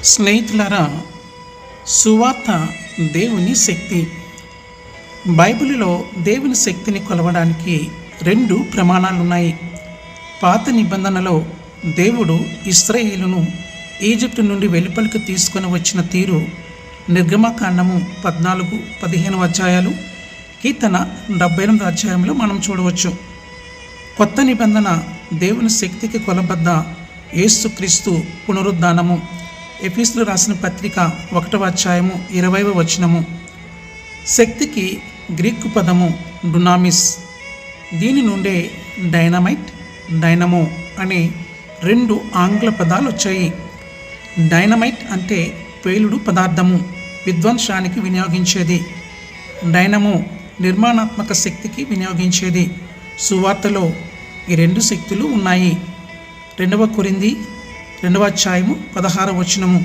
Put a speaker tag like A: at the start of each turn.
A: స్నేహితులారా, సువార్త దేవుని శక్తి. బైబిలులో దేవుని శక్తిని కొలవడానికి రెండు ప్రమాణాలున్నాయి. పాత నిబంధనలో దేవుడు ఇశ్రాయేలును ఈజిప్టు నుండి వెలుపలికి తీసుకొని వచ్చిన తీరు నిర్గమకాండము 14-15 అధ్యాయాలు, కీర్తన 78 అధ్యాయంలో మనం చూడవచ్చు. కొత్త నిబంధన దేవుని శక్తికి కొలబద్ద యేసుక్రీస్తు పునరుద్ధానము. ఎఫెసీయులకు రాసిన పత్రిక 1వ అధ్యాయము 20వ వచనము. శక్తికి గ్రీకు పదము డునామిస్. దీని నుండే డైనమైట్, డైనమో అనే రెండు ఆంగ్ల పదాలు వచ్చాయి. డైనమైట్ అంటే పేలుడు పదార్థము, విధ్వంసానికి వినియోగించేది. డైనమో నిర్మాణాత్మక శక్తికి వినియోగించేది. సువార్తలో ఈ రెండు శక్తులు ఉన్నాయి. 2 కొరింథీ 2వ అధ్యాయము 16వ వచనము.